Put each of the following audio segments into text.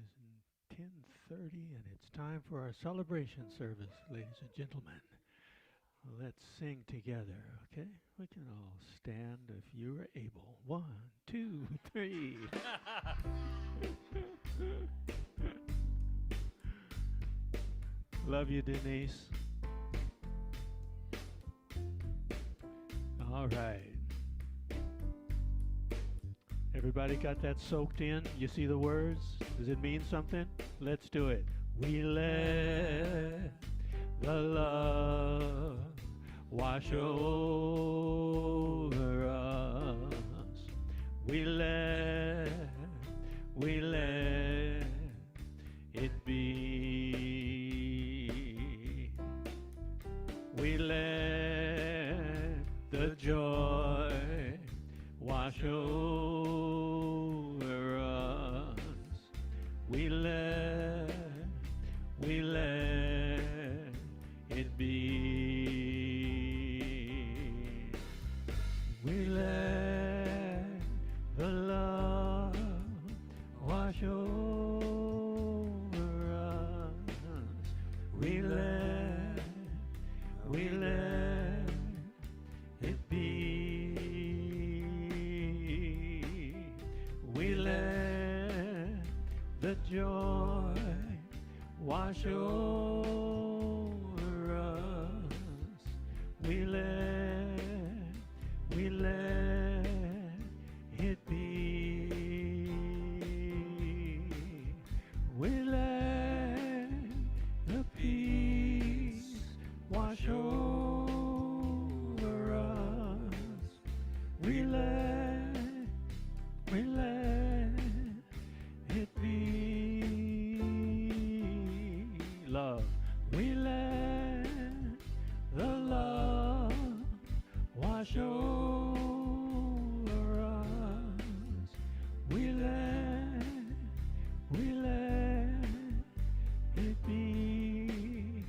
is 10:30 and it's time for our celebration service, ladies and gentlemen. Let's sing together, okay? We can all stand if you're able. One, two, three. Love you, Denise. All right. Everybody got that soaked in? You see the words? Does it mean something? Let's do it. We let the love wash over us. We let it be. We let the joy wash over us. We let it be. We let the love wash over us. We let it be. We let the joy wash over us. We let it be. We let the peace wash over us. We let it be. Love. We let the love wash over us. We let it be.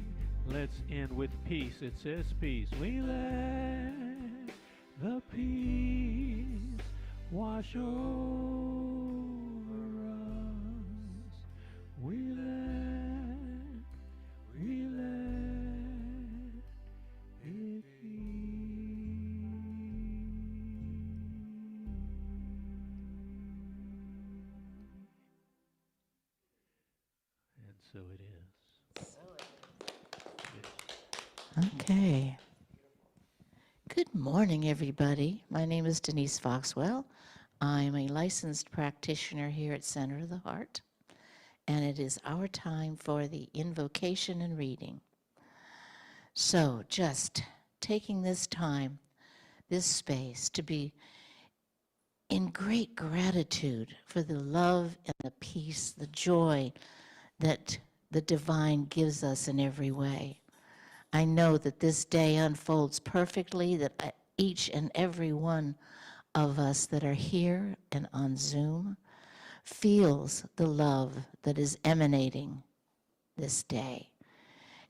Let's end with peace. It says peace. We let the peace wash over us. We let it be. And so it is. Okay. Good morning, everybody. My name is Denise Foxwell. I'm a licensed practitioner here at Center of the Heart, and it is our time for the invocation and reading. So just taking this time, this space, to be in great gratitude for the love and the peace, the joy that the divine gives us in every way. I know that this day unfolds perfectly, that each and every one of us that are here and on Zoom feels the love that is emanating this day.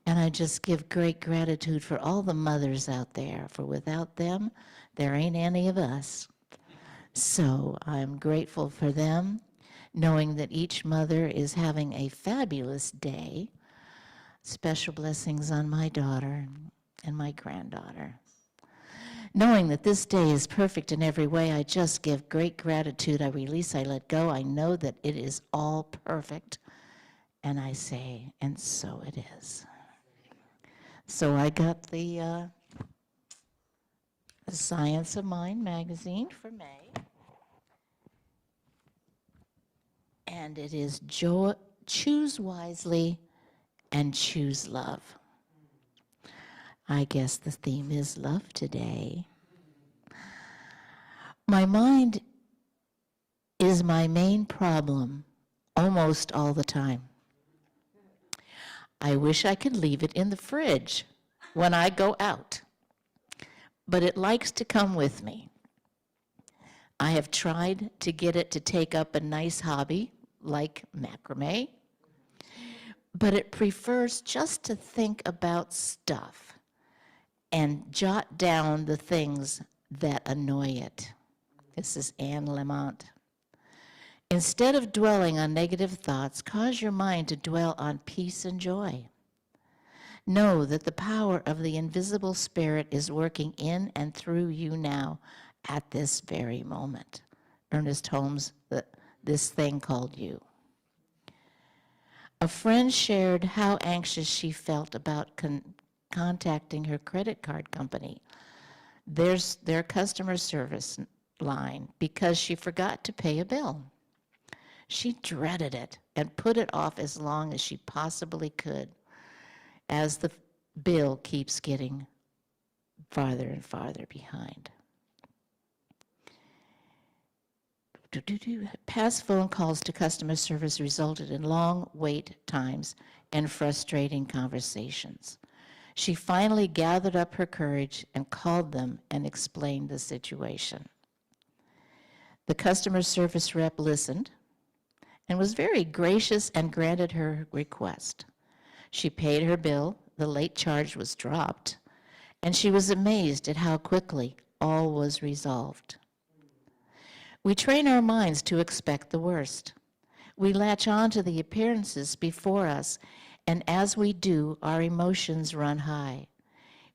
And I just give great gratitude for all the mothers out there, for without them, there ain't any of us. So I'm grateful for them, knowing that each mother is having a fabulous day. Special blessings on my daughter and my granddaughter. Knowing that this day is perfect in every way, I just give great gratitude. I release, I let go. I know that it is all perfect. And I say, and so it is. So I got the Science of Mind magazine for May. And it is Choose Wisely and Choose Love. I guess the theme is love today. My mind is my main problem almost all the time. I wish I could leave it in the fridge when I go out, but it likes to come with me. I have tried to get it to take up a nice hobby like macrame, but it prefers just to think about stuff and jot down the things that annoy it. This is Anne Lamont. Instead of dwelling on negative thoughts, cause your mind to dwell on peace and joy. Know that the power of the invisible spirit is working in and through you now at this very moment. Ernest Holmes, this thing called you. A friend shared how anxious she felt about contacting her credit card company, their customer service line, because she forgot to pay a bill. She dreaded it and put it off as long as she possibly could, as the bill keeps getting farther and farther behind. Past phone calls to customer service resulted in long wait times and frustrating conversations. She finally gathered up her courage and called them and explained the situation. The customer service rep listened and was very gracious and granted her request. She paid her bill, the late charge was dropped, and she was amazed at how quickly all was resolved. We train our minds to expect the worst. We latch on to the appearances before us, and as we do, our emotions run high.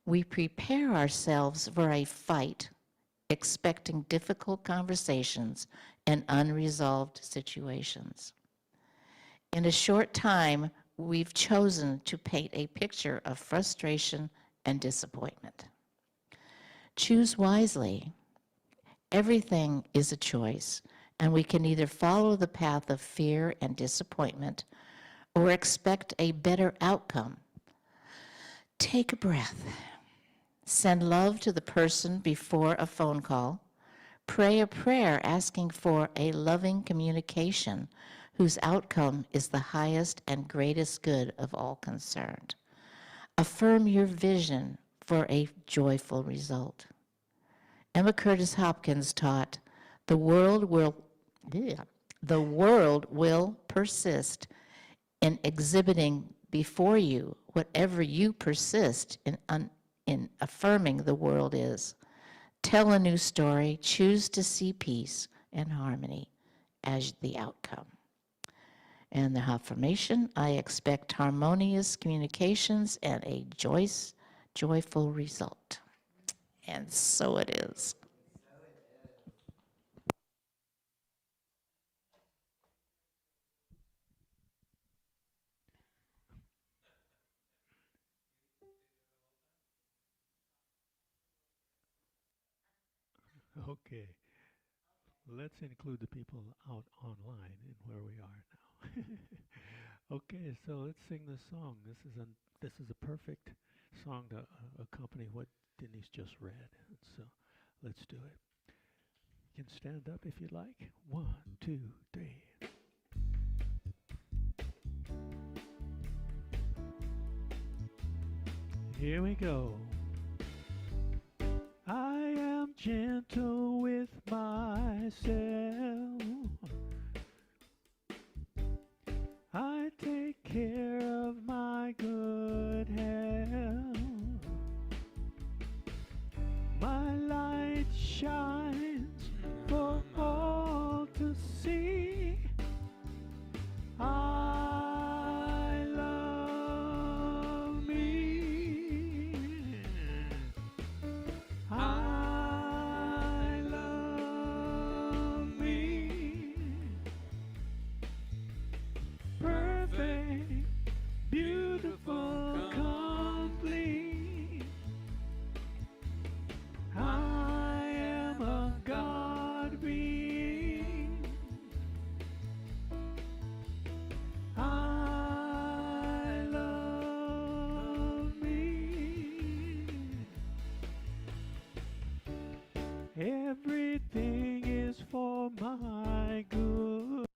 We prepare ourselves for a fight, expecting difficult conversations and unresolved situations. In a short time, we've chosen to paint a picture of frustration and disappointment. Choose wisely. Everything is a choice, and we can either follow the path of fear and disappointment or expect a better outcome. Take a breath. Send love to the person before a phone call. Pray a prayer asking for a loving communication whose outcome is the highest and greatest good of all concerned. Affirm your vision for a joyful result. Emma Curtis Hopkins taught, the world will persist in exhibiting before you whatever you persist in affirming the world is. Tell a new story, choose to see peace and harmony as the outcome. And the affirmation, I expect harmonious communications and a joyful result. And so it is. Okay, let's include the people out online in where we are now. Okay, so let's sing this song. This is a perfect song to accompany what Denise just read. So let's do it. You can stand up if you like. 1, 2, 3. Here we go. I am gentle with myself. I take care of my good health. My light shines for all to see. I love me. I love me. Perfect, beautiful, complete. I am a God being. I love me. Everything is for my good.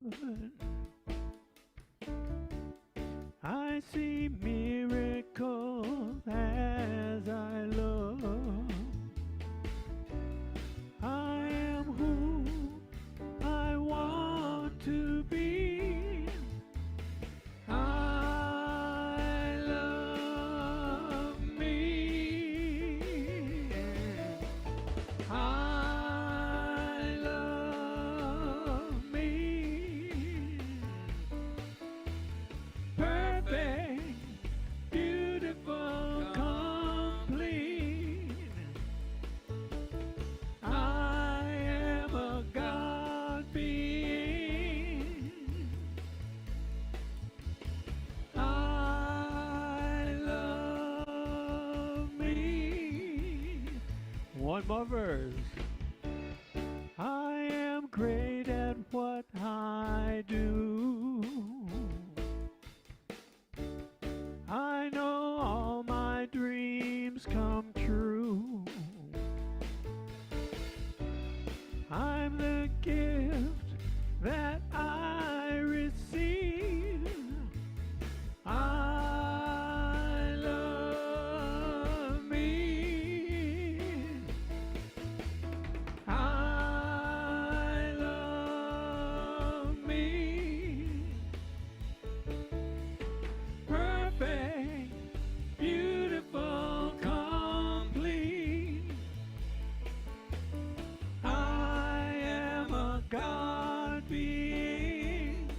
I see miracles as I look. I am who I want to be. I love me. I love me. more verse. I am great at what I do. I know all my dreams come true. I'm the gift that I receive. I love me. I love me. Perfect, beautiful, complete. I am a God being.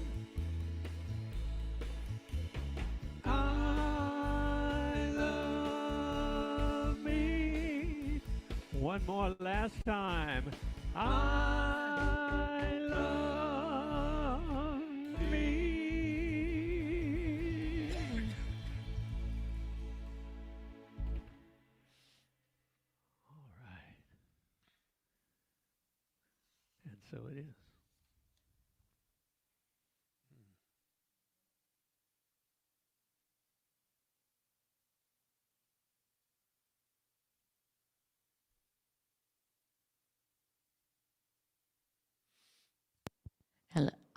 I love me. One more last time. I love me. All right. And so it is.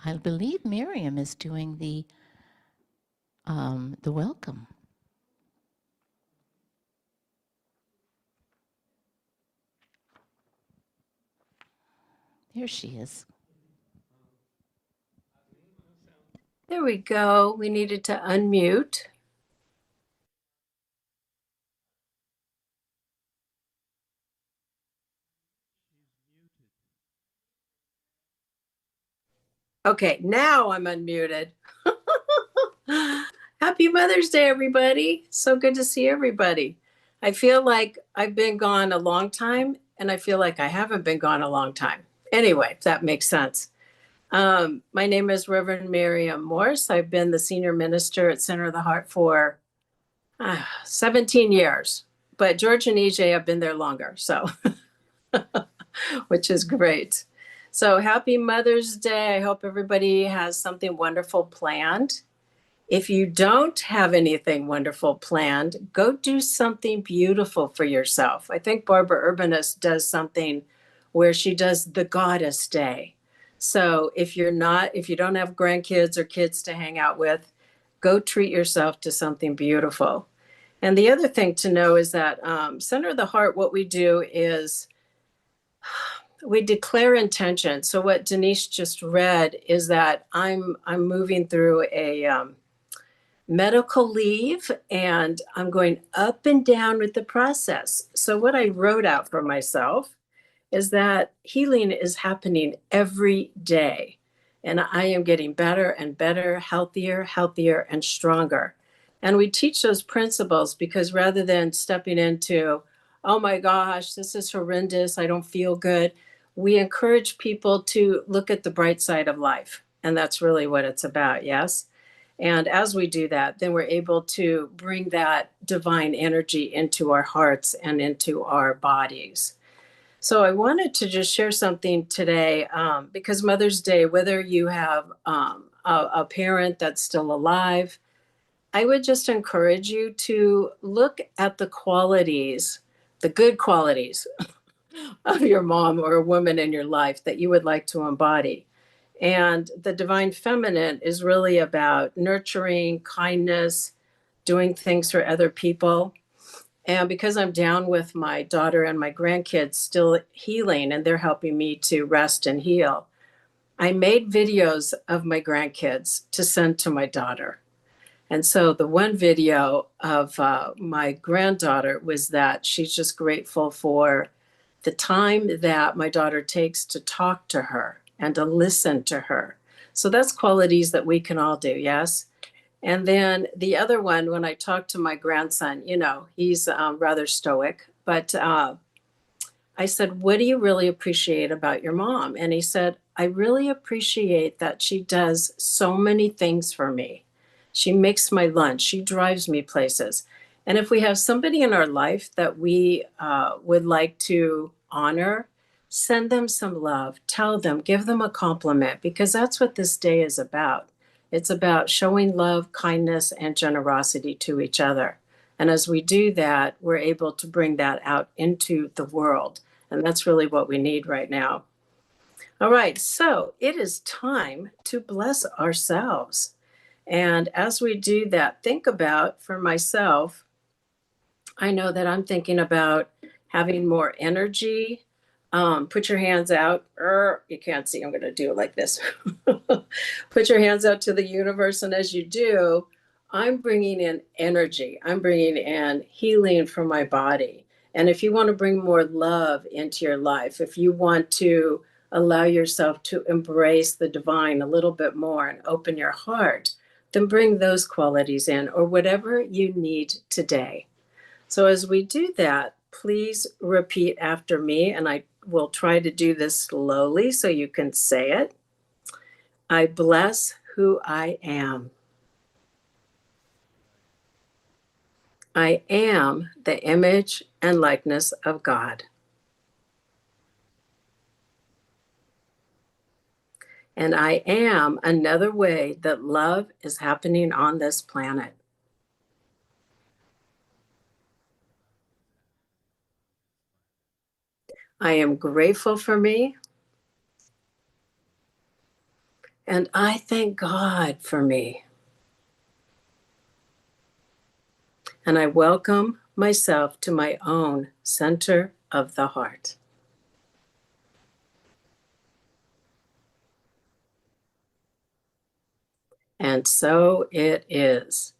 I believe Maryum is doing the welcome. There she is. There we go. We needed to unmute. Okay, now I'm unmuted. Happy Mother's Day, everybody. So good to see everybody. I feel like I've been gone a long time, and I feel like I haven't been gone a long time. Anyway, if that makes sense. My name is Reverend Maryum Morse. I've been the senior minister at Center of the Heart for 17 years, but George and EJ have been there longer, so which is great. So happy Mother's Day. I hope everybody has something wonderful planned. If you don't have anything wonderful planned, go do something beautiful for yourself. I think Barbara Urbanus does something where she does the Goddess Day. So if you don't have grandkids or kids to hang out with, go treat yourself to something beautiful. And the other thing to know is that Center of the Heart, what we do is we declare intention. So what Denise just read is that I'm moving through a medical leave, and I'm going up and down with the process. So what I wrote out for myself is that healing is happening every day. And I am getting better and better, healthier, and stronger. And we teach those principles because rather than stepping into, oh my gosh, this is horrendous, I don't feel good, we encourage people to look at the bright side of life. And that's really what it's about, yes? And as we do that, then we're able to bring that divine energy into our hearts and into our bodies. So I wanted to just share something today because Mother's Day, whether you have a parent that's still alive, I would just encourage you to look at the qualities, the good qualities of your mom or a woman in your life that you would like to embody. And the divine feminine is really about nurturing, kindness, doing things for other people. And because I'm down with my daughter and my grandkids still healing and they're helping me to rest and heal, I made videos of my grandkids to send to my daughter. And so the one video of my granddaughter was that she's just grateful for the time that my daughter takes to talk to her and to listen to her. So that's qualities that we can all do, yes? And then the other one, when I talk to my grandson, he's rather stoic, but I said, what do you really appreciate about your mom? And he said, I really appreciate that she does so many things for me. She makes my lunch. She drives me places. And if we have somebody in our life that we would like to honor, send them some love, tell them, give them a compliment, because that's what this day is about. It's about showing love, kindness, and generosity to each other. And as we do that, we're able to bring that out into the world. And that's really what we need right now. All right, so it is time to bless ourselves. And as we do that, think about, for myself, I know that I'm thinking about having more energy. Put your hands out. You can't see, I'm going to do it like this. Put your hands out to the universe. And as you do, I'm bringing in energy. I'm bringing in healing for my body. And if you want to bring more love into your life, if you want to allow yourself to embrace the divine a little bit more and open your heart, then bring those qualities in, or whatever you need today. So as we do that, please repeat after me, and I will try to do this slowly so you can say it. I bless who I am. I am the image and likeness of God. And I am another way that love is happening on this planet. I am grateful for me. And I thank God for me. And I welcome myself to my own center of the heart. And so it is.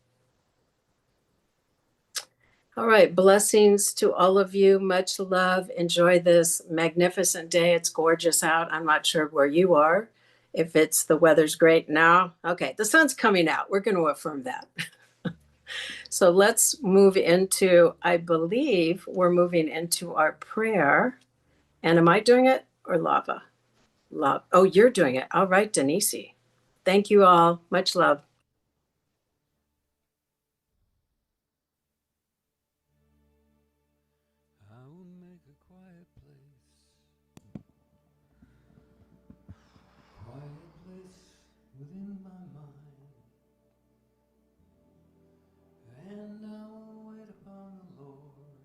All right, blessings to all of you. Much love. Enjoy this magnificent day. It's gorgeous out. I'm not sure where you are. If it's the weather's great now. Okay, the sun's coming out. We're going to affirm that. So let's move into, I believe we're moving into our prayer. And am I doing it or Lava? Love. Oh, you're doing it. All right, Denise. Thank you all. Much love. I will make a quiet place within my mind, and I will wait upon the Lord.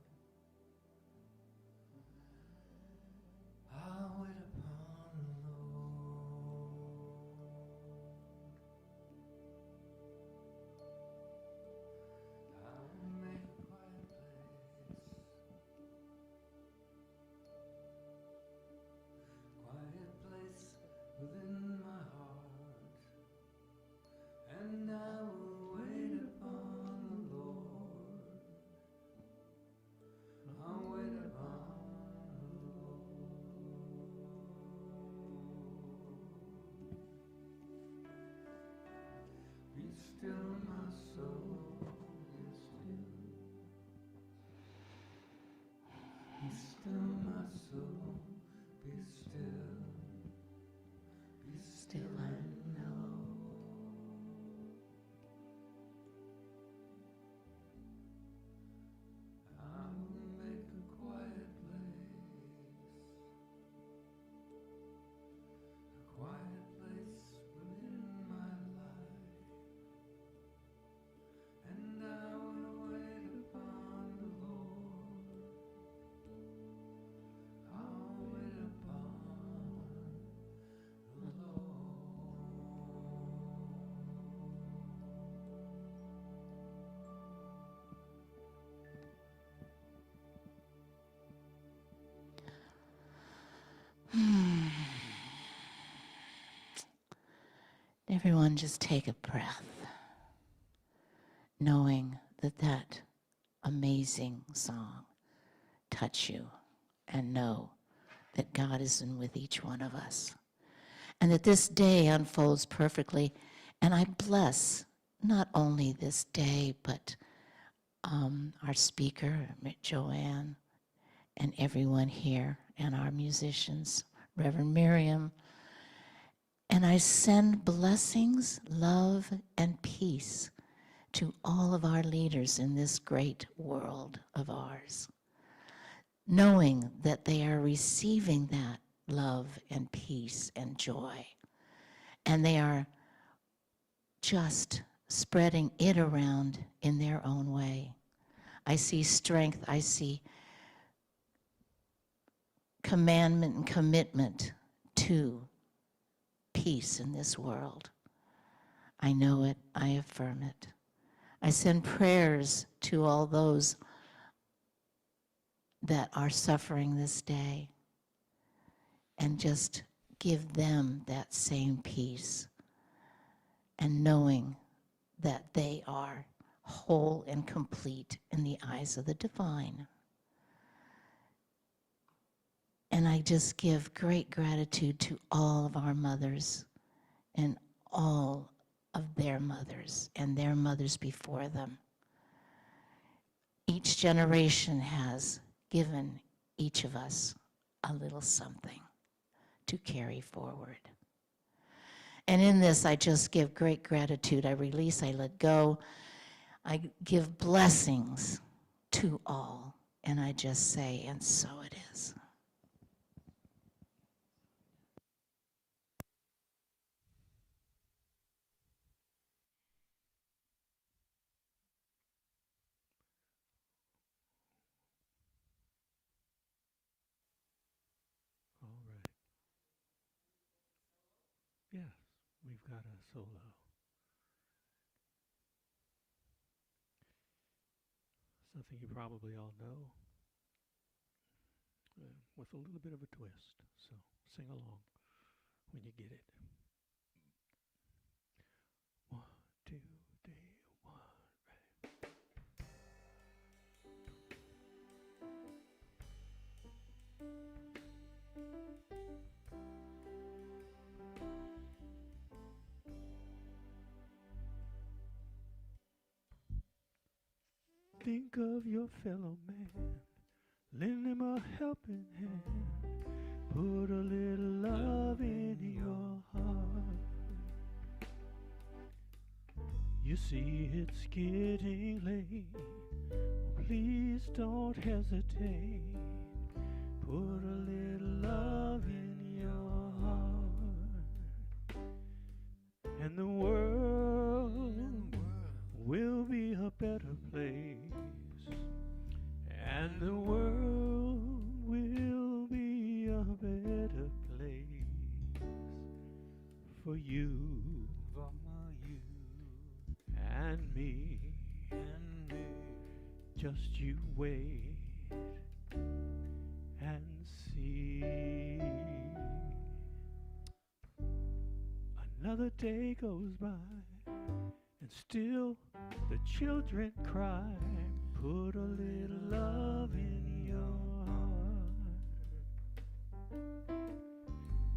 I'll wait upon the Lord. I will make a quiet place within my heart, and I will wait upon the Lord. I'll wait upon the Lord. Be still, my soul, be still. Be still, my soul, be still. Be still and know. I will make a quiet place within my life, and I will wait upon the Lord. I'll wait upon the Lord. Everyone just take a breath, knowing that that amazing song touched you, and know that God is in with each one of us, and that this day unfolds perfectly. And I bless not only this day, but our speaker, Joann, and everyone here, and our musicians, Reverend Maryum. And I send blessings, love, and peace to all of our leaders in this great world of ours. knowing that they are receiving that love and peace and joy. And they are just spreading it around in their own way. I see strength, I see commandment and commitment to peace in this world. I know it, I affirm it. I send prayers to all those that are suffering this day and just give them that same peace and knowing that they are whole and complete in the eyes of the divine. And I just give great gratitude to all of our mothers and all of their mothers and their mothers before them. Each generation has given each of us a little something to carry forward. And in this, I just give great gratitude. I release, I let go. I give blessings to all. And I just say, and so it is. All right. Yes, we've got a solo. Something you probably all know, with a little bit of a twist. So sing along when you get it. 1, 2, 3, 1. Think of your fellow man, lend him a helping hand, put a little love in your heart. You see it's getting late, please don't hesitate, put a little love in your heart, and the world will be a better place, and the world will be a better place for you and me. Just you wait and see. Another day goes by and still the children cry. Put a little love in your heart.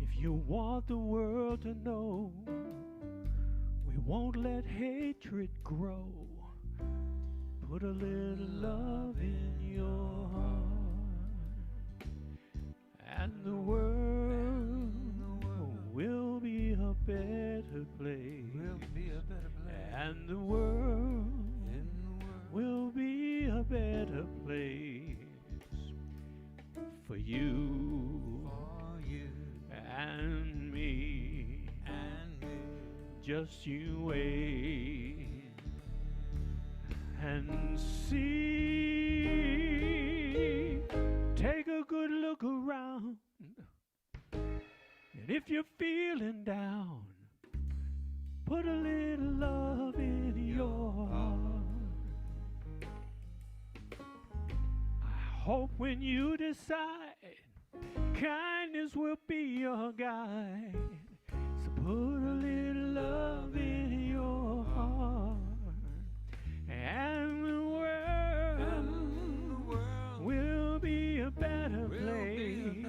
If you want the world to know, we won't let hatred grow. Put a little love in your heart, and the world will be a better place. And the world will be a better place for you and me. Just you wait and see. Take a good look around, and if you're feeling down, put a little love in your heart. I hope when you decide, kindness will be your guide. So put a little love in your heart, and the world will be a better place.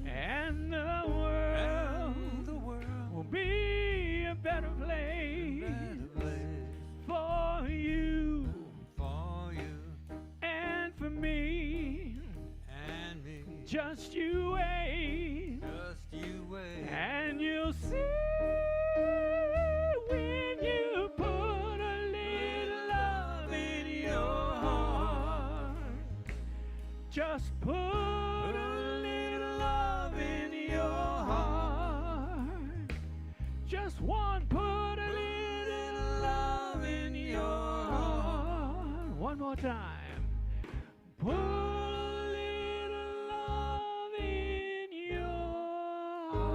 And the world will be a better place for you and for me. Just you wait, and you'll see when you put a little love in your heart. Just Just put a little love in your heart. Just one, put a little love in your heart. One more time. Put a little love in your heart.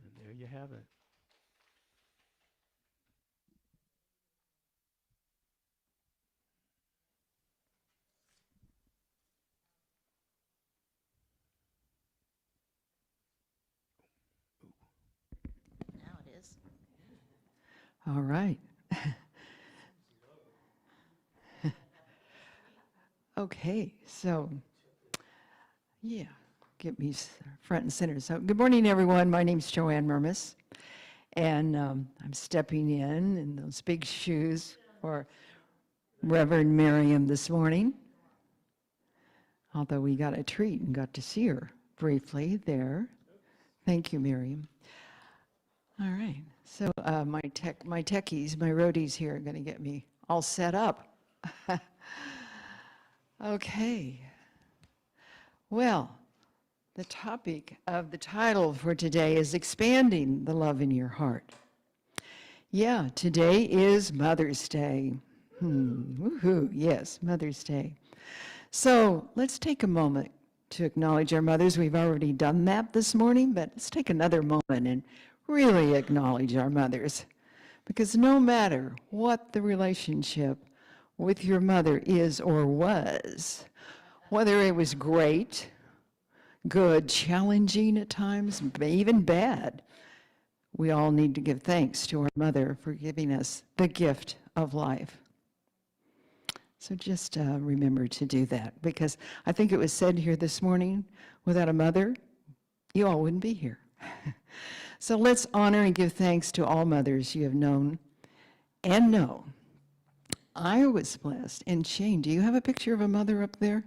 And there you have it. Now it is. All right. Okay, so, yeah, get me front and center. So, good morning, everyone. My name's Joann Mermis, and I'm stepping in those big shoes for Reverend Maryum this morning. Although we got a treat and got to see her briefly there. Thank you, Maryum. All right, so my techies, my roadies here are going to get me all set up. Okay. Well, the topic of the title for today is expanding the love in your heart. Yeah, today is Mother's Day. Woohoo, yes, Mother's Day. So let's take a moment to acknowledge our mothers. We've already done that this morning, but let's take another moment and really acknowledge our mothers. Because no matter what the relationship with your mother is or was, whether it was great, good, challenging at times, even bad, we all need to give thanks to our mother for giving us the gift of life. So just remember to do that, because I think it was said here this morning, without a mother, you all wouldn't be here. So let's honor and give thanks to all mothers you have known and know. I was blessed. And Shane, do you have a picture of a mother up there?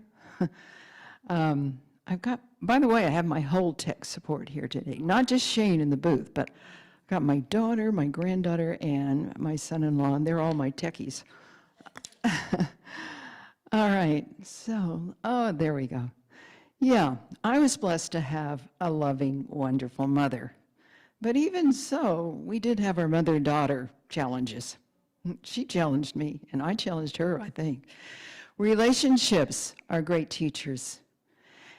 I've got, by the way, I have my whole tech support here today. Not just Shane in the booth, but I've got my daughter, my granddaughter, and my son-in-law, and they're all my techies. All right, so, oh, there we go. Yeah, I was blessed to have a loving, wonderful mother. But even so, we did have our mother-daughter challenges. She challenged me, and I challenged her, I think. Relationships are great teachers.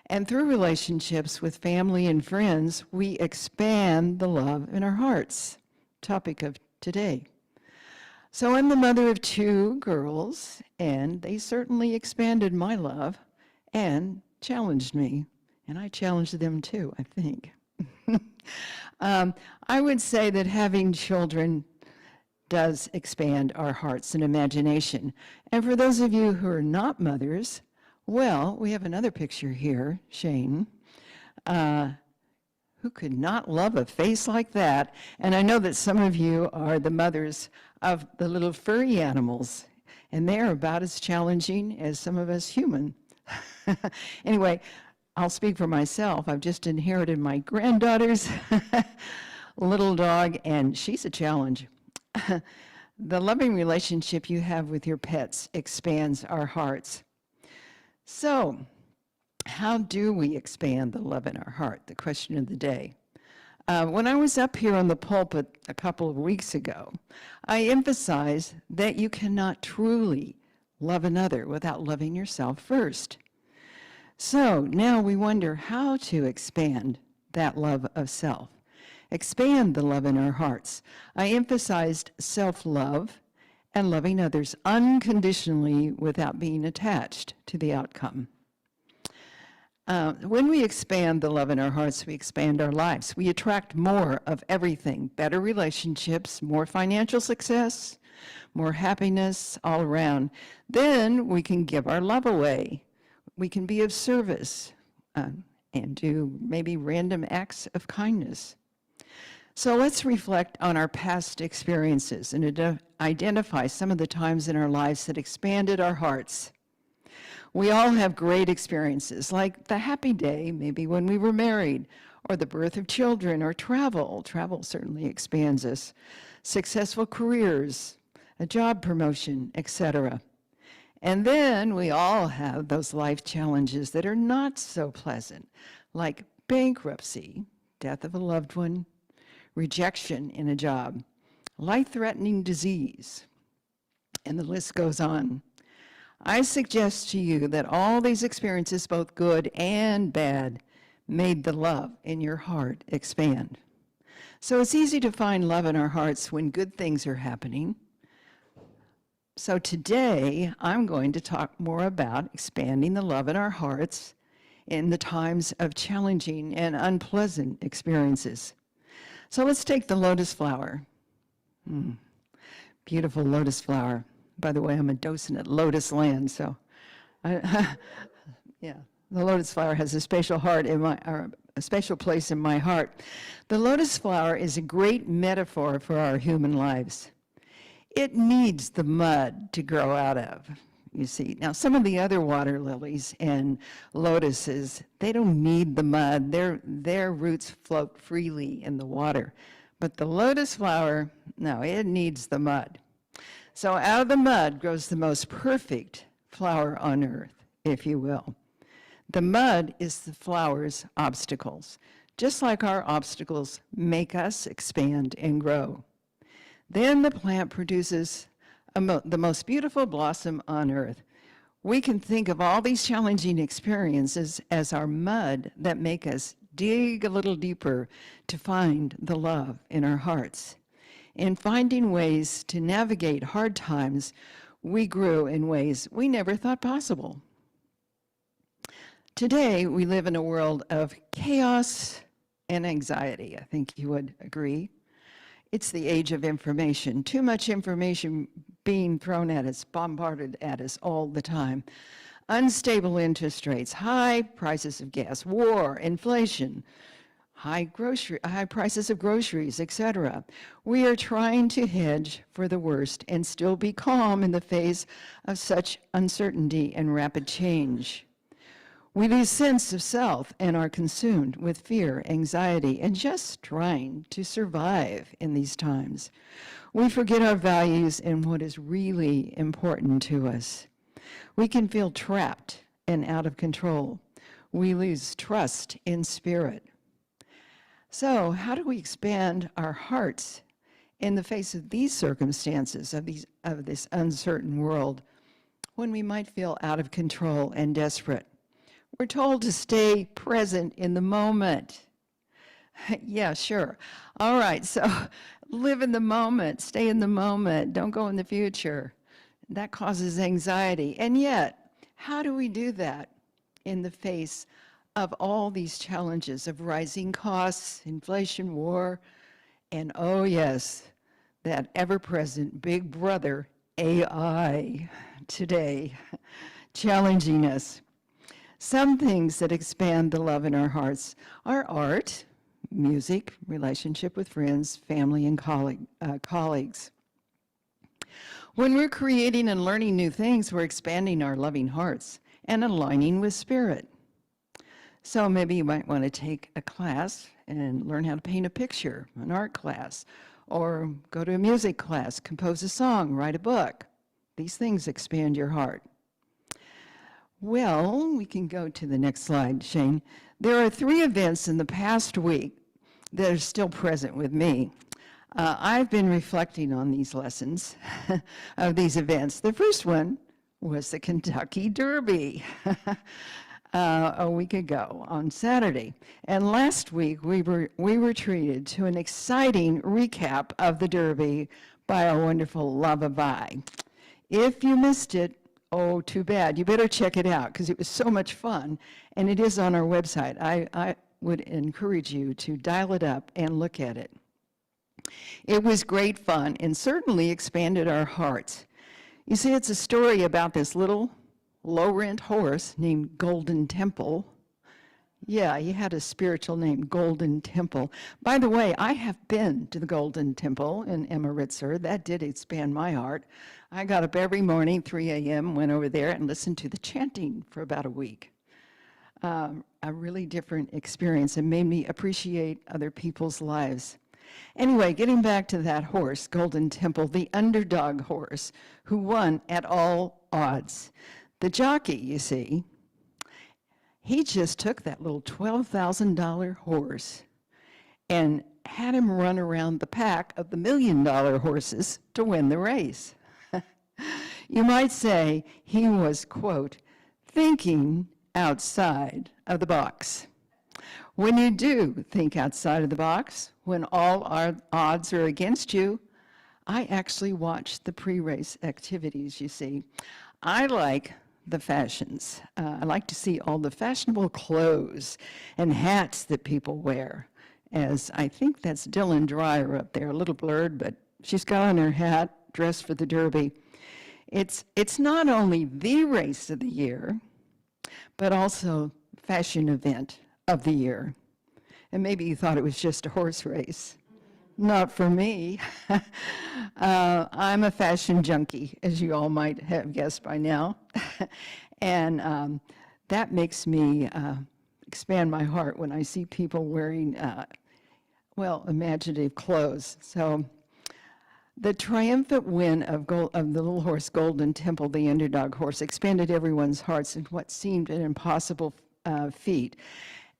And through relationships with family and friends, we expand the love in our hearts. Topic of today. So I'm the mother of 2 girls, and they certainly expanded my love and challenged me. And I challenged them too, I think. I would say that having children does expand our hearts and imagination. And for those of you who are not mothers, well, we have another picture here, Shane. Who could not love a face like that? And I know that some of you are the mothers of the little furry animals, and they're about as challenging as some of us human. Anyway, I'll speak for myself. I've just inherited my granddaughter's little dog, and she's a challenge. The loving relationship you have with your pets expands our hearts. So, how do we expand the love in our heart? The question of the day. When I was up here on the pulpit a couple of weeks ago, I emphasized that you cannot truly love another without loving yourself first. So now we wonder how to expand that love of self, expand the love in our hearts. I emphasized self-love and loving others unconditionally without being attached to the outcome. When we expand the love in our hearts, we expand our lives. We attract more of everything, better relationships, more financial success, more happiness all around. Then we can give our love away. We can be of service and do maybe random acts of kindness. So let's reflect on our past experiences and identify some of the times in our lives that expanded our hearts. We all have great experiences, like the happy day, maybe when we were married, or the birth of children, or travel. Travel certainly expands us. successful careers, a job promotion, etc. And then we all have those life challenges that are not so pleasant, like bankruptcy, death of a loved one, rejection in a job, life-threatening disease, and the list goes on. I suggest to you that all these experiences, both good and bad, made the love in your heart expand. So it's easy to find love in our hearts when good things are happening. So today, I'm going to talk more about expanding the love in our hearts in the times of challenging and unpleasant experiences. So let's take the lotus flower. Beautiful lotus flower. By the way, I'm a docent at Lotus Land, so yeah, the lotus flower has a special a special place in my heart. The lotus flower is a great metaphor for our human lives. It needs the mud to grow out of, you see. Now, some of the other water lilies and lotuses, they don't need the mud. Their roots float freely in the water. But the lotus flower, no, it needs the mud. So out of the mud grows the most perfect flower on earth, if you will. The mud is the flower's obstacles, just like our obstacles make us expand and grow. Then the plant produces the most beautiful blossom on earth. We can think of all these challenging experiences as our mud that make us dig a little deeper to find the love in our hearts. In finding ways to navigate hard times, we grew in ways we never thought possible. Today, we live in a world of chaos and anxiety. I think you would agree. It's the age of information. Too much information being thrown at us, bombarded at us all the time. Unstable interest rates, high prices of gas, war, inflation, high prices of groceries, etc. We are trying to hedge for the worst and still be calm in the face of such uncertainty and rapid change. We lose sense of self and are consumed with fear, anxiety, and just trying to survive in these times. We forget our values and what is really important to us. We can feel trapped and out of control. We lose trust in spirit. So, how do we expand our hearts in the face of these circumstances, of this uncertain world, when we might feel out of control and desperate? We're told to stay present in the moment. Yeah, sure. All right, so live in the moment, stay in the moment, don't go in the future. That causes anxiety. And yet, how do we do that in the face of all these challenges of rising costs, inflation, war, and oh yes, that ever-present big brother AI today challenging us? Some things that expand the love in our hearts are art, music, relationship with friends, family, and colleagues. When we're creating and learning new things, we're expanding our loving hearts and aligning with spirit. So maybe you might want to take a class and learn how to paint a picture, an art class, or go to a music class, compose a song, write a book. These things expand your heart. Well, we can go to the next slide, Shane. There are 3 events in the past week that are still present with me. I've been reflecting on these lessons of these events. The first one was the Kentucky Derby a week ago on Saturday. And last week, we were treated to an exciting recap of the Derby by our wonderful Lava Vi. If you missed it, oh, too bad. You better check it out because it was so much fun, and it is on our website. I would encourage you to dial it up and look at it. It was great fun and certainly expanded our hearts. You see, it's a story about this little low-rent horse named Golden Temple. Yeah, he had a spiritual name, Golden Temple. By the way, I have been to the Golden Temple in Amritsar. That did expand my heart. I got up every morning, 3 a.m., went over there and listened to the chanting for about a week. A really different experience and made me appreciate other people's lives. Anyway, getting back to that horse, Golden Temple, the underdog horse who won at all odds. The jockey, you see, he just took that little $12,000 horse and had him run around the pack of the $1 million horses to win the race. You might say he was, quote, thinking outside of the box. When you do think outside of the box, when all our odds are against you, I actually watch the pre-race activities, you see. I like the fashions. I like to see all the fashionable clothes and hats that people wear. As I think that's Dylan Dreyer up there, a little blurred, but she's got on her hat, dressed for the Derby. It's not only the race of the year, but also fashion event of the year. And maybe you thought it was just a horse race. Not for me. I'm a fashion junkie, as you all might have guessed by now. And that makes me expand my heart when I see people wearing, imaginative clothes. So the triumphant win of the little horse Golden Temple, the underdog horse, expanded everyone's hearts in what seemed an impossible feat.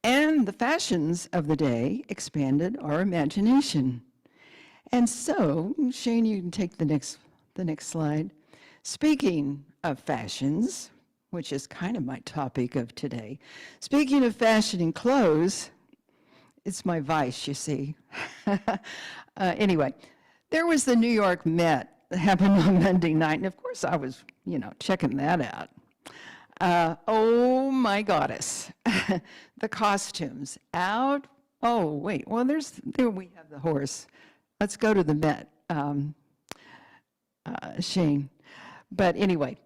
And the fashions of the day expanded our imagination. And so, Shane, you can take the next slide. Speaking of fashions, which is kind of my topic of today, speaking of fashion and clothes, it's my vice, you see. Anyway, there was the New York Met that happened on Monday night, and of course I was, checking that out. Oh my goddess, the costumes out. Oh wait, well there we have the horse. Let's go to the Met, Shane. But anyway,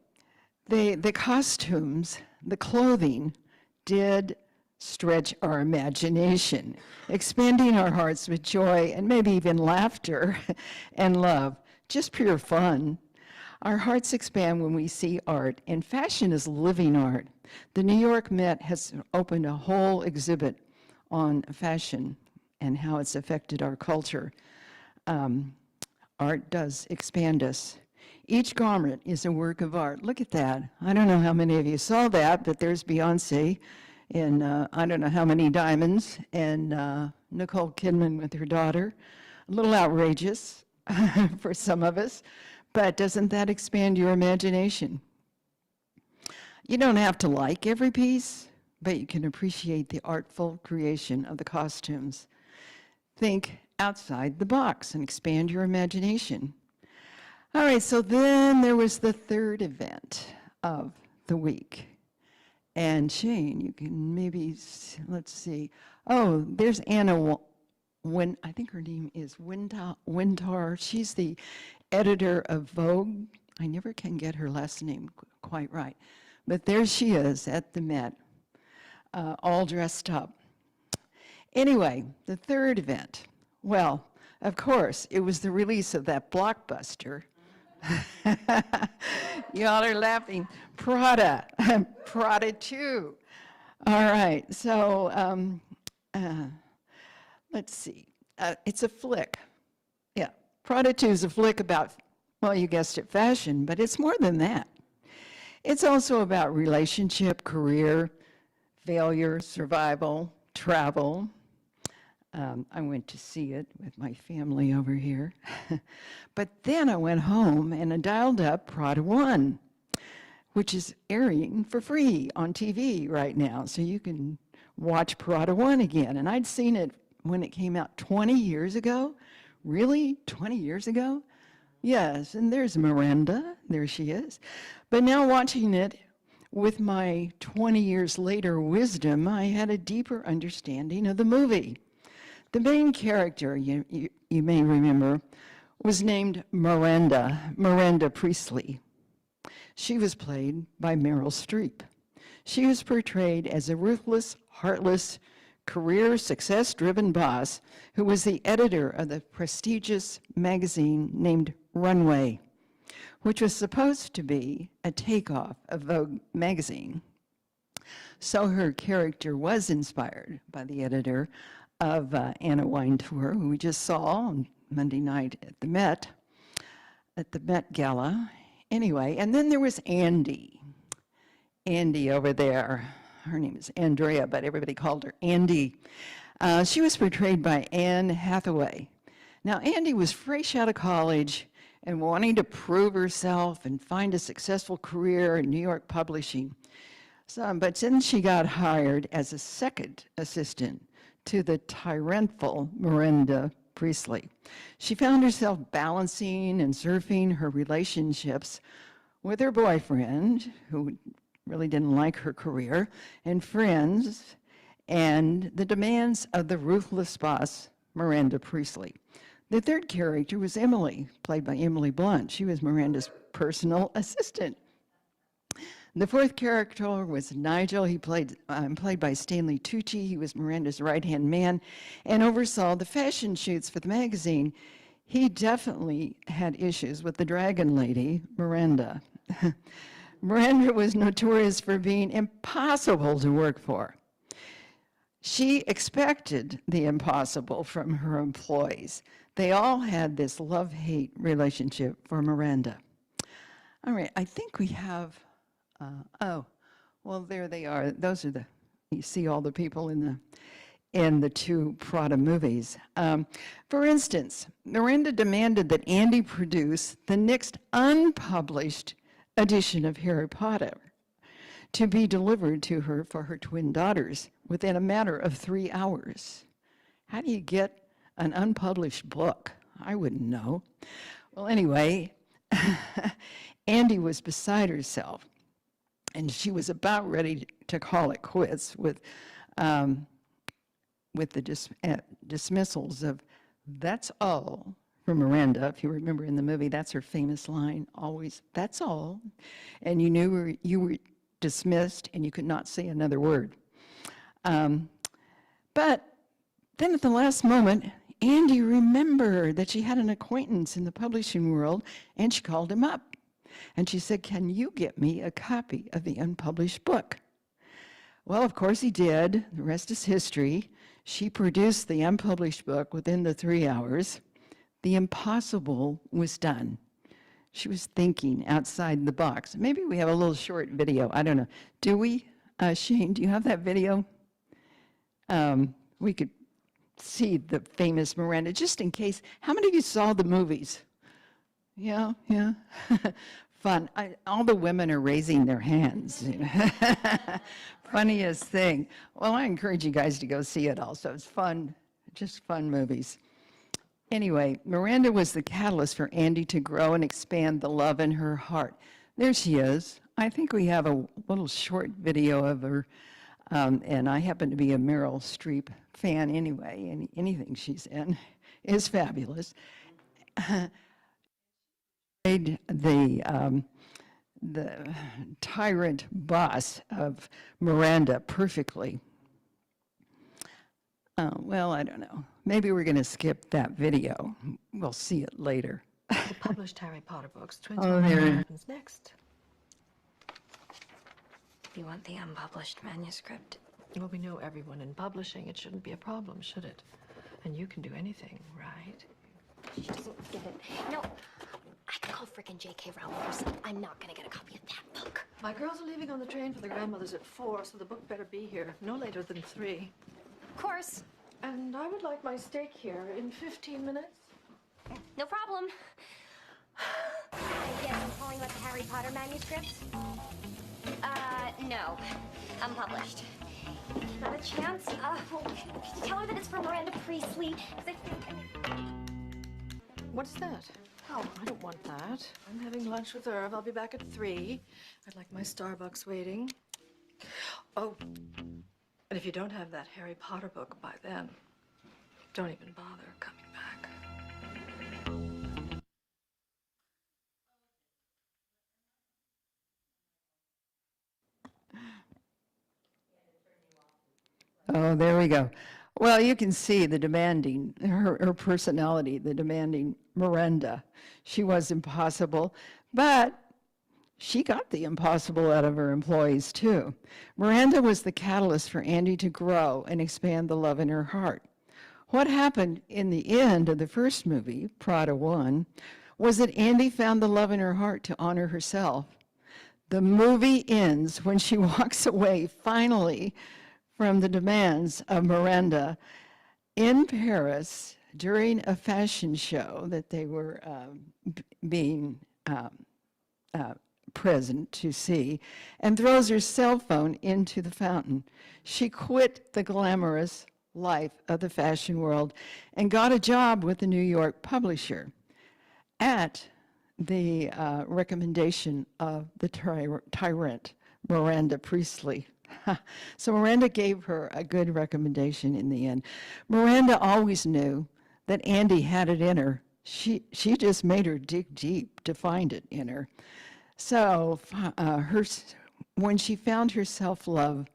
the costumes, the clothing did stretch our imagination, expanding our hearts with joy and maybe even laughter and love, just pure fun. Our hearts expand when we see art, and fashion is living art. The New York Met has opened a whole exhibit on fashion and how it's affected our culture. Art does expand us. Each garment is a work of art. Look at that. I don't know how many of you saw that, but there's Beyonce in I don't know how many diamonds, and Nicole Kidman with her daughter. A little outrageous for some of us. But doesn't that expand your imagination? You don't have to like every piece, but you can appreciate the artful creation of the costumes. Think outside the box and expand your imagination. All right, so then there was the third event of the week. And Shane, you can maybe, let's see. Oh, there's Anna I think her name is Wintar. She's the editor of Vogue. I never can get her last name quite right. But there she is at the Met, all dressed up. Anyway, the third event. Well, of course, it was the release of that blockbuster. Y'all are laughing. Prada 2. All right, so let's see. It's a flick. Yeah, Prada 2 is a flick about, well, you guessed it, fashion, but it's more than that. It's also about relationship, career, failure, survival, travel. I went to see it with my family over here. But then I went home and I dialed up Prada 1, which is airing for free on TV right now. So you can watch Prada 1 again. And I'd seen it when it came out 20 years ago. Really? 20 years ago? Yes, and there's Miranda. There she is. But now watching it with my 20 years later wisdom, I had a deeper understanding of the movie. The main character, you may remember, was named Miranda Priestley. She was played by Meryl Streep. She was portrayed as a ruthless, heartless, career success-driven boss who was the editor of the prestigious magazine named Runway, which was supposed to be a takeoff of Vogue magazine. So her character was inspired by the editor of Anna Wintour, who we just saw on Monday night at the Met Gala. Anyway, and then there was Andy over there. Her name is Andrea, but everybody called her Andy. She was portrayed by Anne Hathaway. Now, Andy was fresh out of college and wanting to prove herself and find a successful career in New York publishing. But then she got hired as a second assistant to the tyrantful Miranda Priestley. She found herself balancing and surfing her relationships with her boyfriend, who really didn't like her career, and friends, and the demands of the ruthless boss, Miranda Priestley. The third character was Emily, played by Emily Blunt. She was Miranda's personal assistant. The fourth character was Nigel. He played by Stanley Tucci. He was Miranda's right-hand man and oversaw the fashion shoots for the magazine. He definitely had issues with the dragon lady, Miranda. Miranda was notorious for being impossible to work for. She expected the impossible from her employees. They all had this love-hate relationship for Miranda. All right, I think we have, well, there they are. Those are you see all the people in the two Prada movies. For instance, Miranda demanded that Andy produce the next unpublished edition of Harry Potter to be delivered to her for her twin daughters within a matter of 3 hours. How do you get an unpublished book? I wouldn't know. Well, anyway, Andy was beside herself, and she was about ready to call it quits with the dismissals of "that's all" from Miranda. If you remember in the movie, that's her famous line, always, "that's all." And you knew you were dismissed and you could not say another word. But then at the last moment, Andy remembered that she had an acquaintance in the publishing world, and she called him up. And she said, "Can you get me a copy of the unpublished book?" Well, of course he did. The rest is history. She produced the unpublished book within the 3 hours. The impossible was done. She was thinking outside the box. Maybe we have a little short video. I don't know. Do we? Shane, do you have that video? We could see the famous Miranda, just in case. How many of you saw the movies? Yeah. Fun. All the women are raising their hands. Funniest thing. Well, I encourage you guys to go see it also. It's fun, just fun movies. Anyway, Miranda was the catalyst for Andy to grow and expand the love in her heart. There she is. I think we have a little short video of her, and I happen to be a Meryl Streep fan anyway, and anything she's in is fabulous. The tyrant boss of Miranda perfectly. Well, I don't know. Maybe we're going to skip that video. We'll see it later. The published Harry Potter books. Twins Oh, there. what happens next. You want the unpublished manuscript? Well, we know everyone in publishing. It shouldn't be a problem, should it? And you can do anything, right? She doesn't get it. No, I can call frickin' J.K. Rowling herself. I'm not gonna get a copy of that book. My girls are leaving on the train for the grandmother's at 4, so the book better be here no later than 3. Of course. And I would like my steak here in 15 minutes. No problem. Yes, I'm calling about the Harry Potter manuscript. No. Unpublished. Not a chance. Well, can you tell her that it's for Miranda Priestley? 'Cause I think... What's that? Oh, I don't want that. I'm having lunch with Irv. I'll be back at 3. I'd like my Starbucks waiting. Oh, and if you don't have that Harry Potter book by then, don't even bother coming back. Oh, there we go. Well, you can see the demanding, her personality, the demanding Miranda. She was impossible, but she got the impossible out of her employees too. Miranda was the catalyst for Andy to grow and expand the love in her heart. What happened in the end of the first movie, Prada 1, was that Andy found the love in her heart to honor herself. The movie ends when she walks away finally from the demands of Miranda in Paris during a fashion show that they were being present to see, and throws her cell phone into the fountain. She quit the glamorous life of the fashion world and got a job with the New York publisher at the recommendation of the tyrant, Miranda Priestley. So Miranda gave her a good recommendation in the end. Miranda always knew that Andy had it in her. She just made her dig deep to find it in her. So when she found her self-love,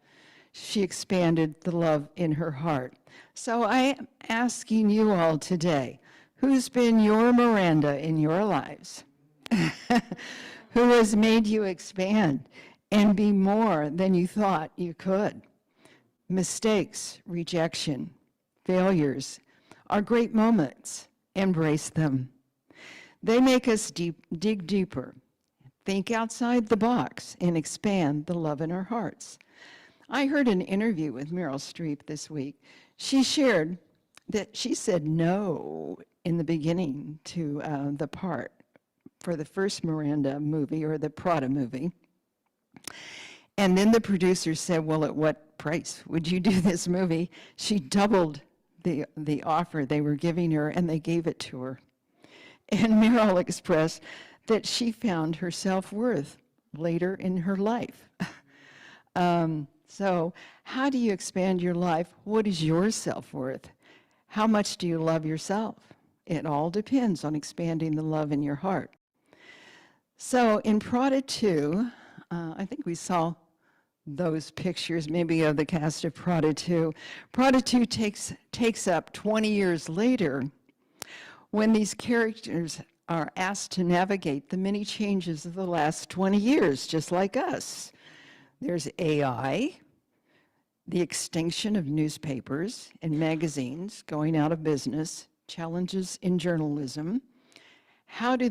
she expanded the love in her heart. So I am asking you all today, who's been your Miranda in your lives? Who has made you expand and be more than you thought you could? Mistakes, rejection, failures are great moments. Embrace them. They make us dig deeper, think outside the box, and expand the love in our hearts. I heard an interview with Meryl Streep this week. She shared that she said no in the beginning to the part for the first Miranda movie, or the Prada movie. And then the producer said, well, at what price would you do this movie? She doubled the offer they were giving her, and they gave it to her. And Meryl expressed that she found her self-worth later in her life. So how do you expand your life? What is your self-worth? How much do you love yourself? It all depends on expanding the love in your heart. So in Prada 2, I think we saw those pictures maybe of the cast of Prada 2. Prada 2 takes up 20 years later, when these characters are asked to navigate the many changes of the last 20 years, just like us. There's AI, the extinction of newspapers and magazines going out of business, challenges in journalism. How do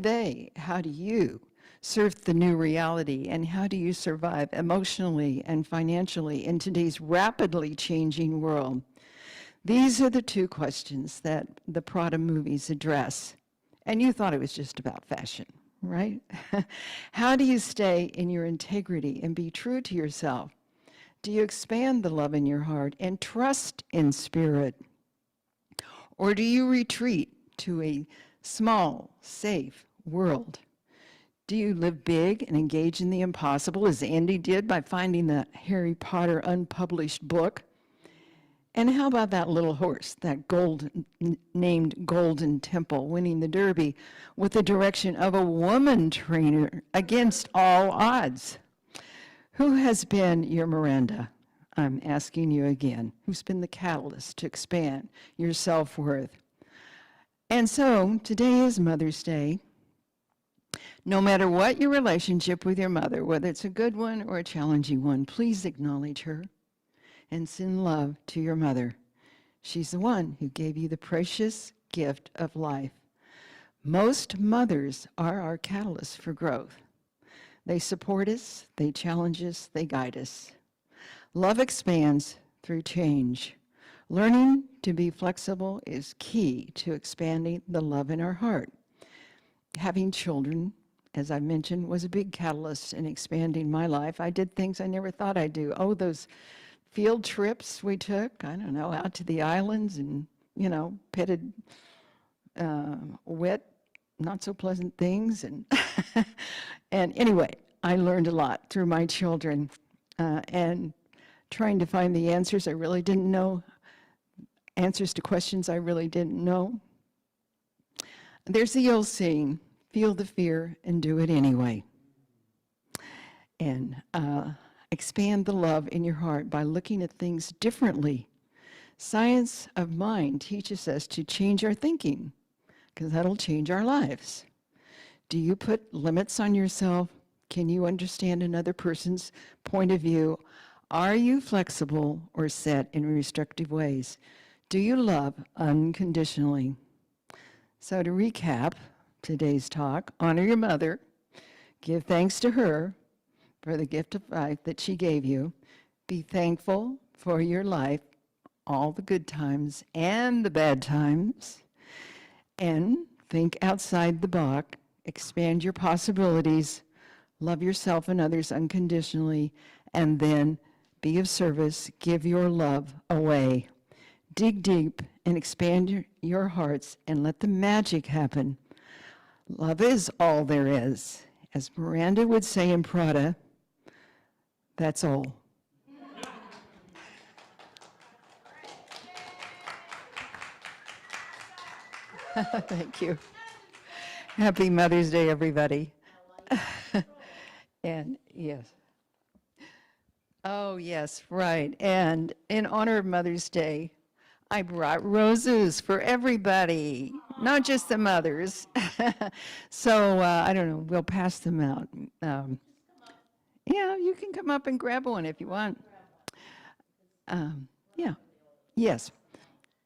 you surf the new reality, and how do you survive emotionally and financially in today's rapidly changing world? These are the two questions that the Prada movies address. And you thought it was just about fashion, right? How do you stay in your integrity and be true to yourself? Do you expand the love in your heart and trust in spirit? Or do you retreat to a small, safe world? Do you live big and engage in the impossible, as Andy did by finding the Harry Potter unpublished book? And how about that little horse, that named Golden Temple, winning the Derby with the direction of a woman trainer against all odds? Who has been your Miranda? I'm asking you again. Who's been the catalyst to expand your self-worth? And so today is Mother's Day. No matter what your relationship with your mother, whether it's a good one or a challenging one, please acknowledge her and send love to your mother. She's the one who gave you the precious gift of life. Most mothers are our catalyst for growth. They support us, they challenge us, they guide us. Love expands through change. Learning to be flexible is key to expanding the love in our heart. Having children, as I mentioned, was a big catalyst in expanding my life. I did things I never thought I'd do. Oh, those field trips we took, I don't know, out to the islands and, petted wet, not so pleasant things. And, and anyway, I learned a lot through my children and trying to find the answers I really didn't know, answers to questions I really didn't know. There's the old saying, feel the fear and do it anyway. And expand the love in your heart by looking at things differently. Science of mind teaches us to change our thinking, because that'll change our lives. Do you put limits on yourself? Can you understand another person's point of view? Are you flexible or set in restrictive ways? Do you love unconditionally? So to recap today's talk, honor your mother, give thanks to her for the gift of life that she gave you, be thankful for your life, all the good times and the bad times, and think outside the box, expand your possibilities, love yourself and others unconditionally, and then be of service, give your love away. Dig deep and expand your hearts and let the magic happen. Love is all there is. As Miranda would say in Prada, that's all. Thank you. Happy Mother's Day, everybody. And yes. Oh, yes, right. And in honor of Mother's Day, I brought roses for everybody, not just the mothers. So I don't know, we'll pass them out. Yeah, you can come up and grab one if you want. Yeah, yes.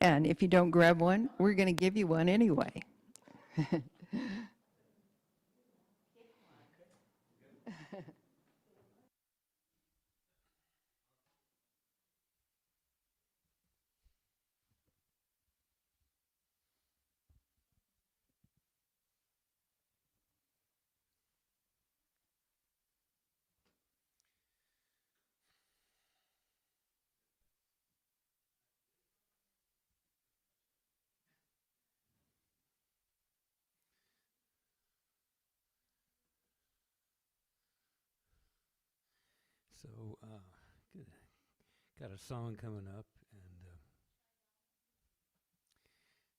And if you don't grab one, we're going to give you one anyway. So, good. Got a song coming up, and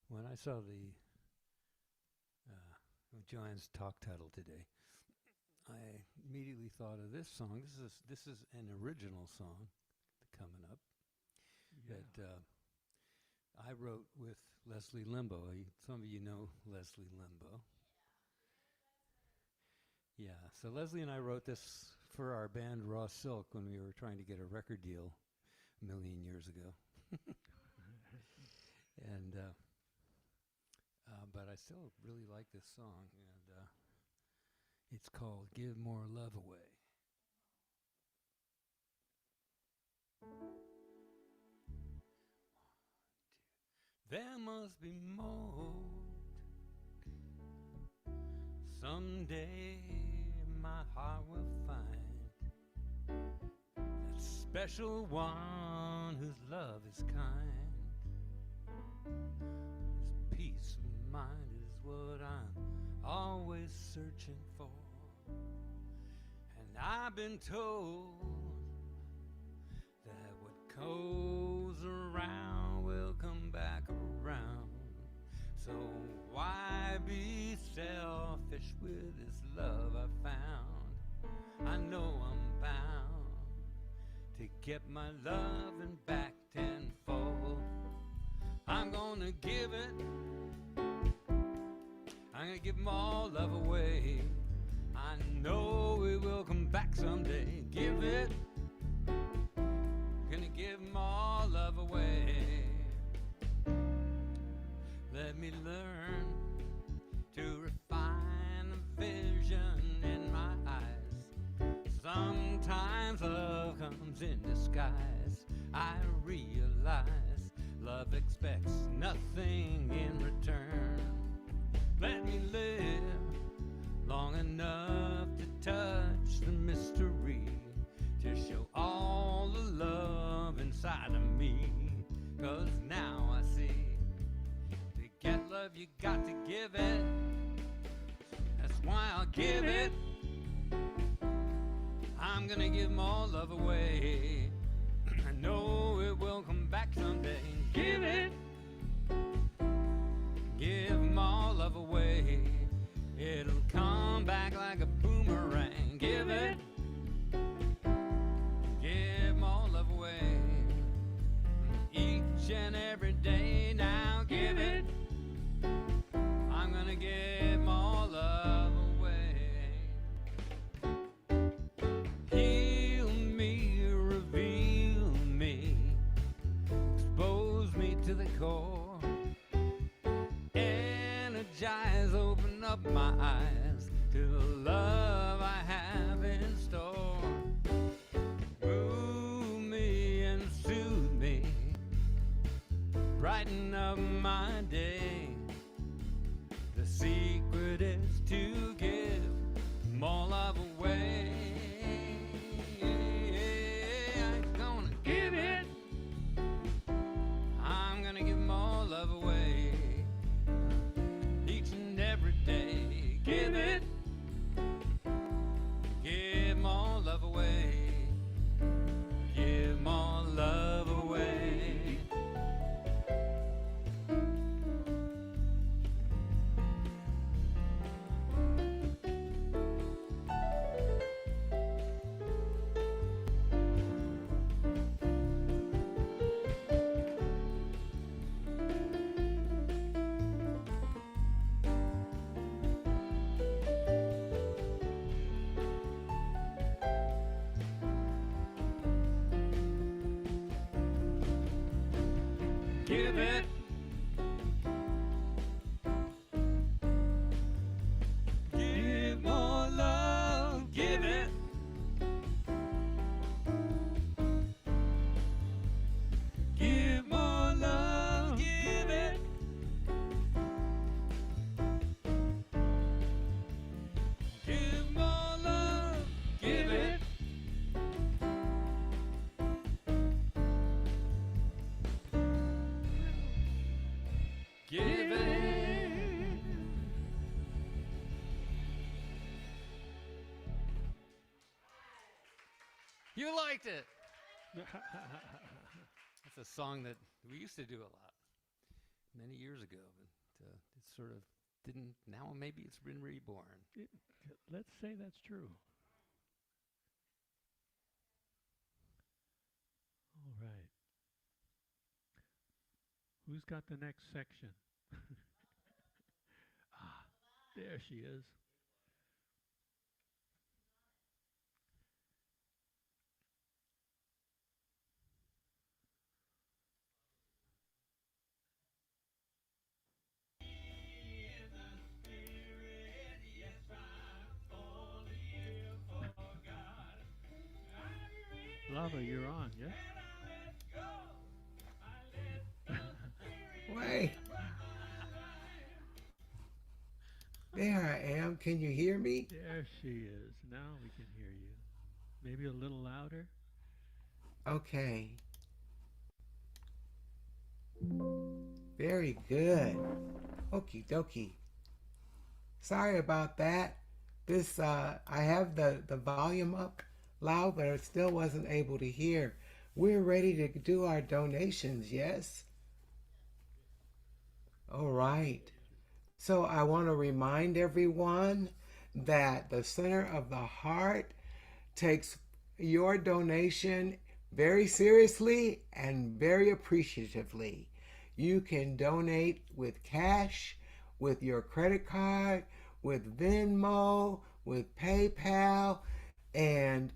when I saw the Joann's talk title today, I immediately thought of this song. This is an original song coming up that I wrote with Leslie Limbo. Some of you know Leslie Limbo. Yeah, so Leslie and I wrote this for our band Raw Silk when we were trying to get a record deal a million years ago. And but I still really like this song, and it's called Give More Love Away. There must be more. Someday my heart will find that special one whose love is kind. This peace of mind is what I'm always searching for. And I've been told that what goes around will come back around. So why be selfish with this love I found? I know I'm bound to get my loving back tenfold. I'm gonna give it, I'm gonna give more love away. I know it will come back someday. Give it, gonna give more love away. Let me learn to refine the vision in my eyes. Sometimes love comes in disguise. I realize love expects nothing in return. Let me live long enough to touch the mystery, to show all the love inside of me. 'Cause now I see, to get love you got to give it. That's why I'll give it. I'm gonna give more love away. I know it will come back someday. Give it, give more love away. It'll come back like a boomerang. Give it, give more love away. Each and every day now, give it. I'm gonna give more love away. Heal me, reveal me, expose me to the core. brighten up my day. The secret is to give more love away. I'm gonna give it. I'm gonna give more love away. Each and every day. Give it. Give more love away. Give more love away. Give it. Give more love. Give it. Give more love. Give it. Give more love. Give it. Give it. You liked it. That's a song that we used to do a lot many years ago, but it sort of didn't. Now maybe it's been reborn. Let's say that's true. All right. Who's got the next section? Ah, there she is. Lava, you're on, yes? Wait. There I am. Can you hear me? There she is. Now we can hear you. Maybe a little louder? Okay. Very good. Okie dokie. Sorry about that. This I have the volume up loud, but I still wasn't able to hear. We're ready to do our donations, yes? All right. So I want to remind everyone that the Center of the Heart takes your donation very seriously and very appreciatively. You can donate with cash, with your credit card, with Venmo, with PayPal, and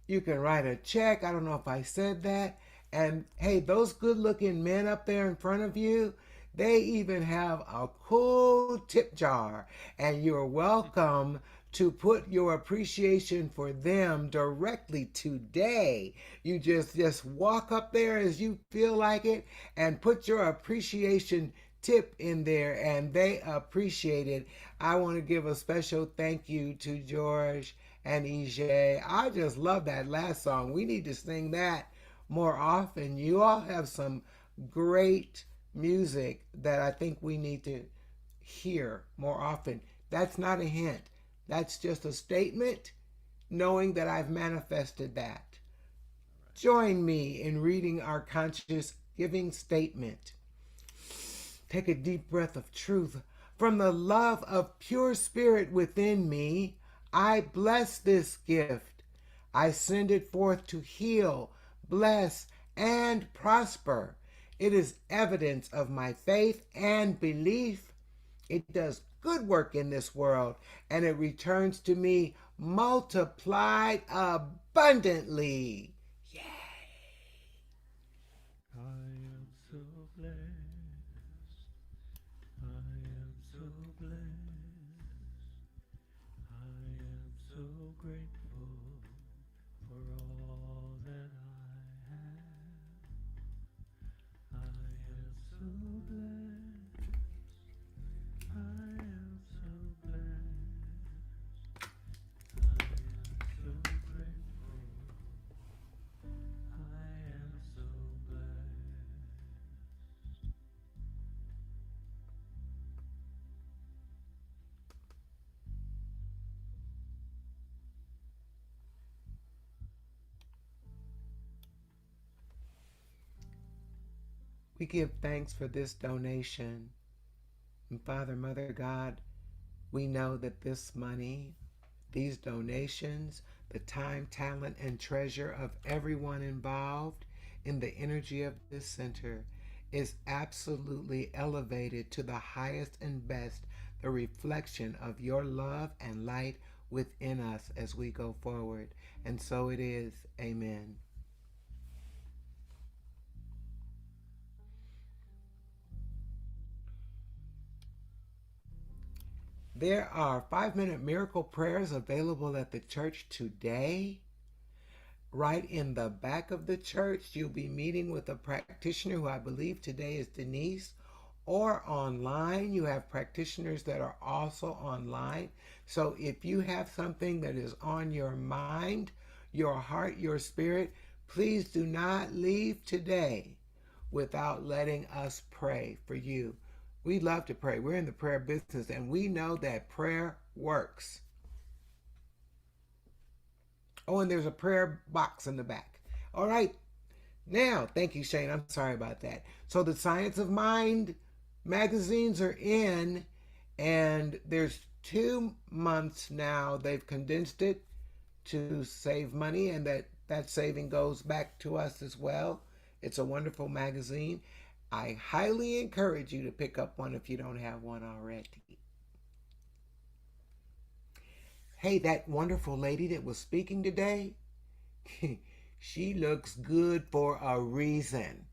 you can write a check. I don't know if I said that. And hey, those good looking men up there in front of you, they even have a cool tip jar, and you're welcome to put your appreciation for them directly today. You just walk up there as you feel like it and put your appreciation tip in there, and they appreciate it. I want to give a special thank you to George and EJ. I just love that last song. We need to sing that more often. You all have some great music that I think we need to hear more often. That's not a hint. That's just a statement, knowing that I've manifested that. Join me in reading our conscious giving statement. Take a deep breath of truth. From the love of pure spirit within me, I bless this gift. I send it forth to heal, bless, and prosper. It is evidence of my faith and belief. It does good work in this world, and it returns to me multiplied abundantly. Yay! I am so blessed. I am so blessed. I am so grateful for all that I have. I am so We give thanks for this donation. And Father, Mother God, we know that this money, these donations, the time, talent, and treasure of everyone involved in the energy of this center is absolutely elevated to the highest and best, the reflection of your love and light within us as we go forward. And so it is. Amen. There are 5-minute miracle prayers available at the church today. Right in the back of the church, you'll be meeting with a practitioner who I believe today is Denise, or online. You have practitioners that are also online. So if you have something that is on your mind, your heart, your spirit, please do not leave today without letting us pray for you. We love to pray. We're in the prayer business, and we know that prayer works. Oh, and there's a prayer box in the back. All right. Now, thank you, Shane. I'm sorry about that. So the Science of Mind magazines are in, and there's 2 months now. They've condensed it to save money, and that saving goes back to us as well. It's a wonderful magazine. I highly encourage you to pick up one if you don't have one already. Hey, that wonderful lady that was speaking today, she looks good for a reason.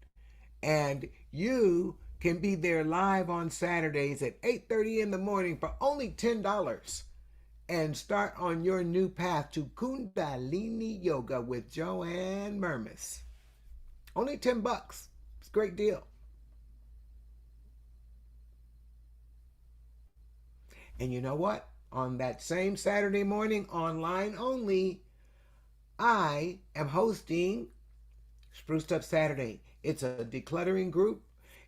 And you can be there live on Saturdays at 8:30 in the morning for only $10 and start on your new path to Kundalini Yoga with Joann Mermis. Only $10. It's a great deal. And you know what? On that same Saturday morning, online only, I am hosting Spruced Up Saturday. It's a decluttering group.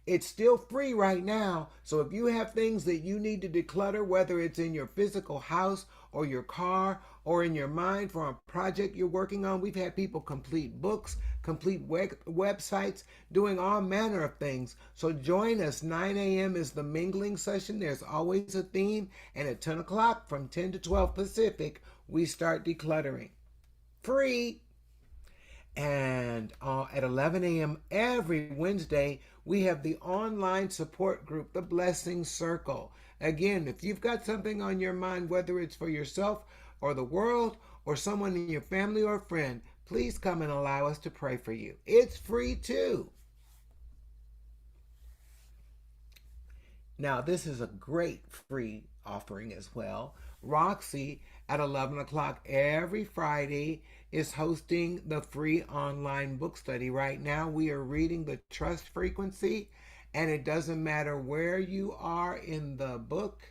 It's still free right now. So if you have things that you need to declutter, whether it's in your physical house or your car or in your mind for a project you're working on, we've had people complete books, complete websites, doing all manner of things. So join us. 9 a.m. is the mingling session. There's always a theme. And at 10 o'clock from 10 to 12 Pacific, we start decluttering. Free. And at 11 a.m. every Wednesday, we have the online support group, the Blessing Circle. Again, if you've got something on your mind, whether it's for yourself or the world or someone in your family or friend, please come and allow us to pray for you. It's free too. Now, this is a great free offering as well. Roxy at 11 o'clock every Friday is hosting the free online book study. Right now, we are reading The Trust Frequency, and it doesn't matter where you are in the book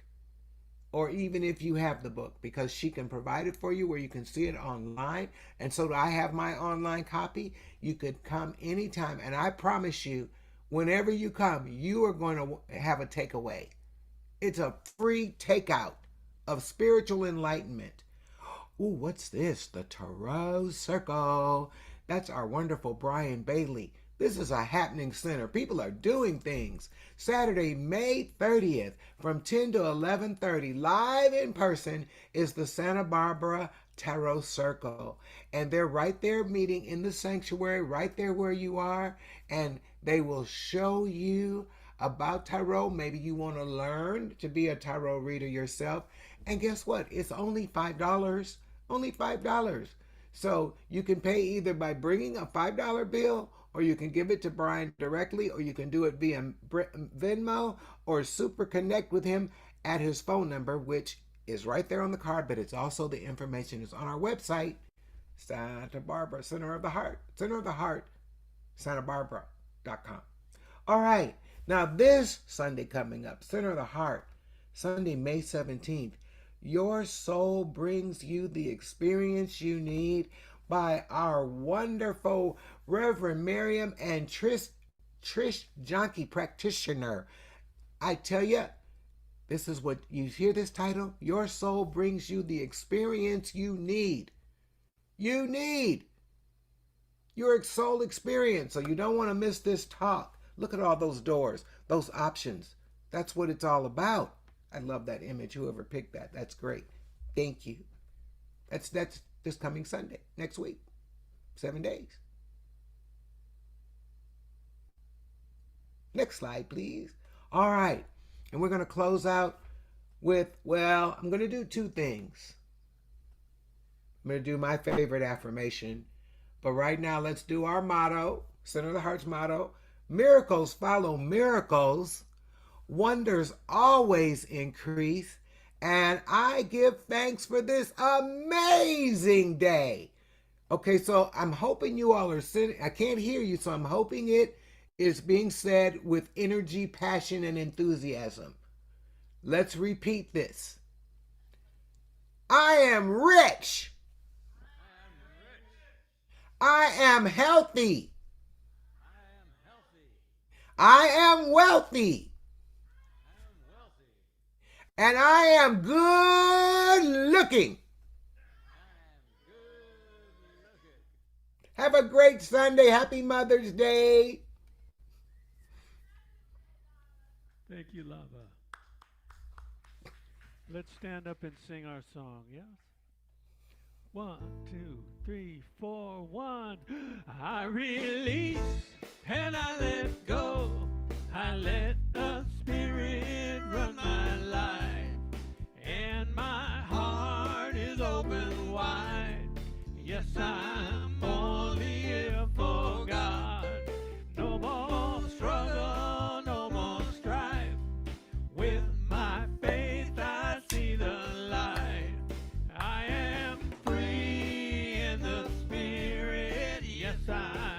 or even if you have the book, because she can provide it for you where you can see it online. And so I have my online copy. You could come anytime, and I promise you, whenever you come, you are going to have a takeaway. It's a free takeout of spiritual enlightenment. Ooh, what's this? The Tarot Circle. That's our wonderful Brian Bailey. This is a happening center. People are doing things. Saturday, May 30th from 10 to 11:30, live in person, is the Santa Barbara Tarot Circle. And they're right there meeting in the sanctuary, right there where you are. And they will show you about tarot. Maybe you want to learn to be a tarot reader yourself. And guess what? It's only $5. Only $5. So you can pay either by bringing a $5 bill, or you can give it to Brian directly, or you can do it via Venmo or Super Connect with him at his phone number, which is right there on the card, but it's also the information is on our website, Santa Barbara, Center of the Heart, SantaBarbara.com. All right. Now this Sunday coming up, Center of the Heart, Sunday, May 17th, Your Soul Brings You the Experience You Need by our wonderful Reverend Maryum and Trish Jonke practitioner. I tell you, this is what you hear this title. Your soul brings you the experience you need. You need your soul experience. So you don't want to miss this talk. Look at all those doors, those options. That's what it's all about. I love that image. Whoever picked that, that's great. Thank you. That's this coming Sunday, next week, 7 days. Next slide, please. All right, and we're going to close out with, well, I'm going to do two things. I'm going to do my favorite affirmation, but right now let's do our motto, Center of the Heart's motto. Miracles follow miracles. Wonders always increase. And I give thanks for this amazing day. Okay, so I'm hoping you all are sitting. I can't hear you, so I'm hoping it is being said with energy, passion, and enthusiasm. Let's repeat this. I am rich. I am healthy. I am wealthy. And I am good looking. Have a great Sunday. Happy Mother's Day. Thank you, Lava. Let's stand up and sing our song, yes? 1, 2, 3, 4, 1. I release and I let go. I let the Spirit run my life. And my heart is open wide. Yes, I'm only here for God. No more struggle, no more strife. With my faith I see the light. I am free in the Spirit. Yes, I